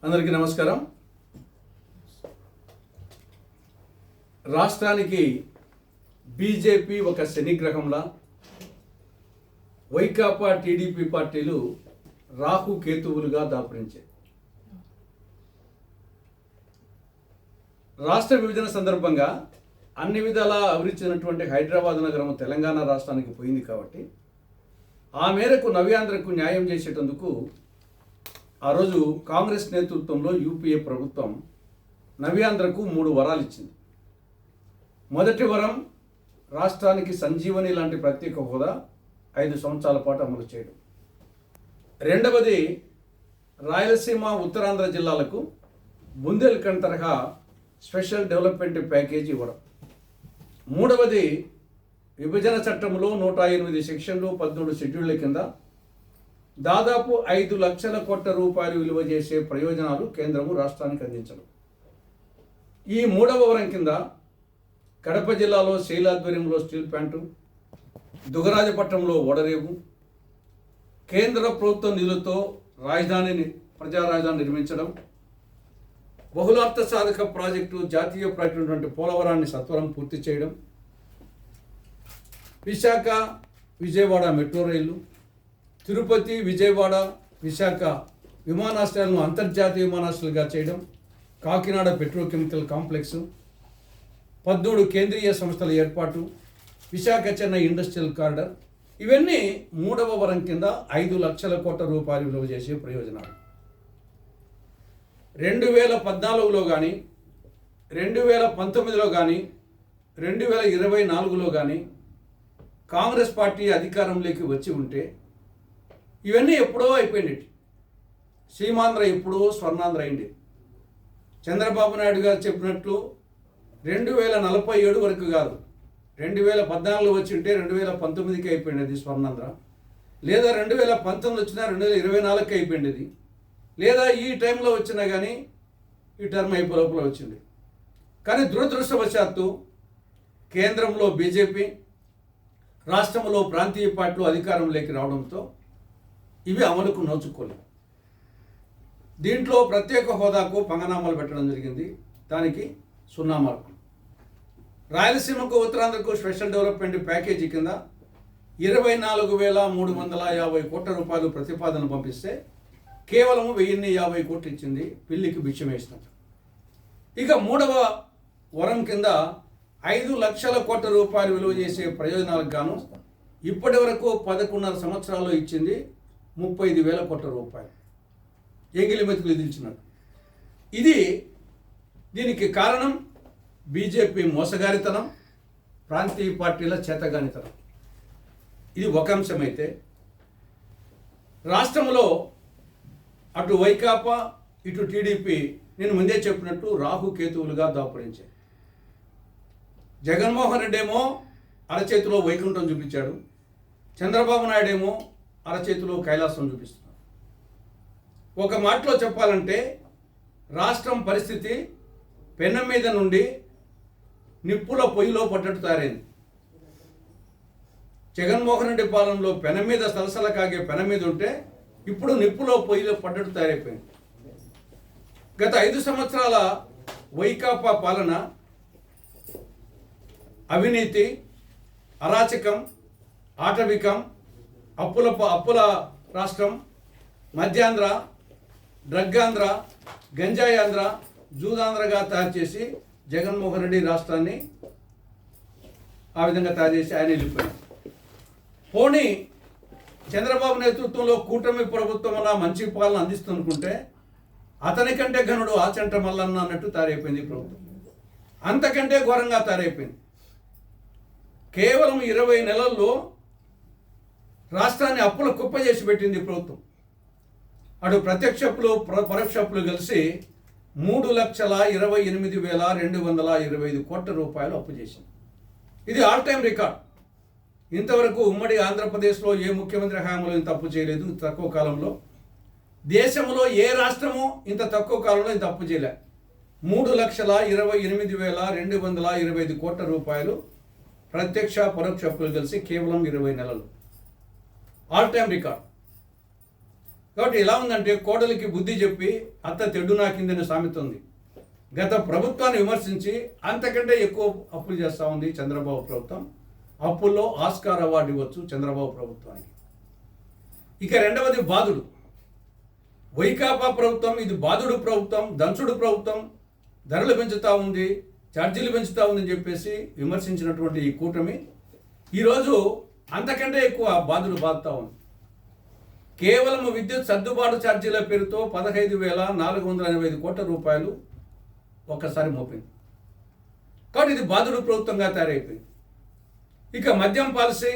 అందరికీ నమస్కారం. రాష్ట్రానికి బీజేపీ ఒక శనిగ్రహంలా, వైకాపా టీడీపీ పార్టీలు రాహు కేతువులుగా దాపురించాయి. రాష్ట్ర విభజన సందర్భంగా అన్ని విధాలా అభివృద్ధినటువంటి హైదరాబాద్ నగరం తెలంగాణ రాష్ట్రానికి పోయింది కాబట్టి ఆ మేరకు నవ్యాంధ్రకు న్యాయం చేసేటందుకు ఆ రోజు కాంగ్రెస్ నేతృత్వంలో యూపీఏ ప్రభుత్వం నవ్యాంధ్రకు 3 వరాలు ఇచ్చింది. మొదటి వరం రాష్ట్రానికి సంజీవని లాంటి ప్రత్యేక హోదా 5 సంవత్సరాల పాటు అమలు చేయడం. రెండవది రాయలసీమ ఉత్తరాంధ్ర జిల్లాలకు బుందేల్ఖండ్ తరహా స్పెషల్ డెవలప్మెంట్ ప్యాకేజీ ఇవ్వడం. మూడవది విభజన చట్టంలో 108 సెక్షన్లు 13 షెడ్యూళ్ల కింద దాదాపు 5 లక్షల కోట్ల రూపాయలు విలువ చేసే ప్రయోజనాలు కేంద్రము రాష్ట్రానికి అందించడం. ఈ 3వ వరం కింద కడప జిల్లాలో శైలాధ్వర్యంలో స్టీల్ ప్లాంటు, దుగరాజపట్నంలో ఓడరేవు, కేంద్ర ప్రభుత్వ నిధులతో ప్రజా రాజధాని నిర్మించడం, బహుళార్థ సాధక ప్రాజెక్టు జాతీయ ప్రాజెక్టు పోలవరాన్ని సత్వరం పూర్తి చేయడం, విశాఖ విజయవాడ మెట్రో రైళ్లు, తిరుపతి విజయవాడ విశాఖ విమానాశ్రయాలను అంతర్జాతీయ విమానాశ్రయాలుగా చేయడం, కాకినాడ పెట్రోకెమికల్ కాంప్లెక్స్, 13 కేంద్రీయ సంస్థల ఏర్పాటు, విశాఖ చెన్నై ఇండస్ట్రియల్ కారిడార్, ఇవన్నీ 3వ వరం కింద 5 లక్షల కోట్ల రూపాయలు విలువ చేసే ప్రయోజనాలు. 2014లో కానీ 2019లో కానీ 2024లో కానీ కాంగ్రెస్ పార్టీ అధికారంలోకి వచ్చి ఉంటే ఇవన్నీ ఎప్పుడో అయిపోయింది. సీమాంధ్ర ఎప్పుడో స్వర్ణాంధ్ర అయింది. చంద్రబాబు నాయుడు గారు చెప్పినట్లు 2047 వరకు కాదు, 2014లో వచ్చి ఉంటే 2019కి అయిపోయింది స్వర్ణాంధ్ర, లేదా 2019 వచ్చినా 2024కి అయిపోయింది, లేదా ఈ టైంలో వచ్చినా కానీ ఈ టర్మ్ అయిపోలోపల వచ్చింది. కానీ దురదృష్టవశాత్తు కేంద్రంలో బీజేపీ, రాష్ట్రంలో ప్రాంతీయ పార్టీలు అధికారంలోకి రావడంతో ఇవి అమలుకు నోచుకోలేదు. దీంట్లో ప్రత్యేక హోదాకు పంగనామాలు పెట్టడం జరిగింది. దానికి 0 మార్కులు. రాయలసీమకు ఉత్తరాంధ్రకు స్పెషల్ డెవలప్మెంట్ ప్యాకేజీ కింద 24,350 కోట్ల రూపాయలు ప్రతిపాదన పంపిస్తే కేవలం 1,050 కోట్లు ఇచ్చింది. పిల్లికి భిక్షం వేసినట్టు. ఇక 3వ వరం కింద 5 లక్షల కోట్ల రూపాయలు విలువ చేసే ప్రయోజనాలకు గాను ఇప్పటి వరకు 11.5 సంవత్సరాల్లో ఇచ్చింది 35,000 కోట్ల రూపాయలు. ఎంగిలి మెతుకులు దించినట్టు. దీనికి కారణం బీజేపీ మోసగారితనం, ప్రాంతీయ పార్టీల చేతగానితనం. ఇది ఒక అంశమైతే, రాష్ట్రంలో అటు వైకాపా ఇటు టీడీపీ నేను ముందే చెప్పినట్టు రాహు కేతువులుగా దాపురించాయి. జగన్మోహన్ రెడ్డి ఏమో అరచేతిలో వైకుంఠం చూపించాడు, చంద్రబాబు నాయుడు ఏమో అరచేతిలో కైలాసం చూపిస్తున్నారు. ఒక మాటలో చెప్పాలంటే రాష్ట్రం పరిస్థితి పెనం మీద నుండి నిప్పుల పొయ్యిలో పడ్డట్టు తయారైంది. జగన్మోహన్ రెడ్డి పాలనలో పెనం మీద సలసల కాగే పెనం మీద ఉంటే ఇప్పుడు నిప్పులో పొయ్యిలో పడ్డట్టు తయారైపోయింది. గత 5 సంవత్సరాల వైకాపా పాలన అవినీతి, అరాచకం, ఆటవికం, అప్పుల రాష్ట్రం, మధ్యాంధ్ర, డ్రగ్గాంధ్ర, గంజాయి ఆంధ్ర, జూదాంధ్రగా తయారు చేసి జగన్మోహన్ రెడ్డి రాష్ట్రాన్ని ఆ విధంగా తయారు చేసి ఆయన వెళ్ళిపోయారు. పోనీ చంద్రబాబు నేతృత్వంలో కూటమి ప్రభుత్వం అలా మంచి పాలన అందిస్తుందనుకుంటే అతని కంటే ఘనుడు ఆచంట మల్లన్న అన్నట్టు తయారైపోయింది ప్రభుత్వం. అంతకంటే ఘోరంగా తయారైపోయింది. కేవలం 20 నెలల్లో రాష్ట్రాన్ని అప్పుల కుప్ప చేసి పెట్టింది ప్రభుత్వం. అటు ప్రత్యక్ష అప్పులు పరోక్ష అప్పులు కలిసి 3,28,225 కోట్ల రూపాయలు అప్పు చేసింది. ఇది ఆల్ టైమ్ రికార్డ్. ఇంతవరకు ఉమ్మడి ఆంధ్రప్రదేశ్లో ఏ ముఖ్యమంత్రి హయాంలో ఇంత అప్పు చేయలేదు. తక్కువ కాలంలో దేశంలో ఏ రాష్ట్రము ఇంత తక్కువ కాలంలో ఇంత అప్పు చేయలే. 3,28,225 కోట్ల రూపాయలు ప్రత్యక్ష పరోక్ష అప్పులు కలిసి కేవలం 20 నెలలు. All time record. కాబట్టి ఎలా ఉందంటే కోడలికి బుద్ధి చెప్పి అత్త తెడ్డు నాకిందని సామెత ఉంది. గత ప్రభుత్వాన్ని విమర్శించి అంతకంటే ఎక్కువ అప్పులు చేస్తూ ఉంది చంద్రబాబు ప్రభుత్వం. అప్పుల్లో ఆస్కార్ అవార్డు ఇవ్వచ్చు చంద్రబాబు ప్రభుత్వానికి. ఇక రెండవది బాధుడు. వైకాపా ప్రభుత్వం ఇది బాధుడు ప్రభుత్వం, దంచుడు ప్రభుత్వం, ధరలు పెంచుతూ ఉంది, ఛార్జీలు పెంచుతూ ఉందని చెప్పేసి విమర్శించినటువంటి ఈ కూటమి ఈరోజు అంతకంటే ఎక్కువ బాధుడు బాధుతూ ఉంది. కేవలం విద్యుత్ సర్దుబాటు ఛార్జీల పేరుతో 15,485 కోట్ల రూపాయలు ఒక్కసారి మోపింది. కాబట్టి ఇది బాధుడు ప్రభుత్వంగా తయారైపోయింది. ఇక మద్యం పాలసీ,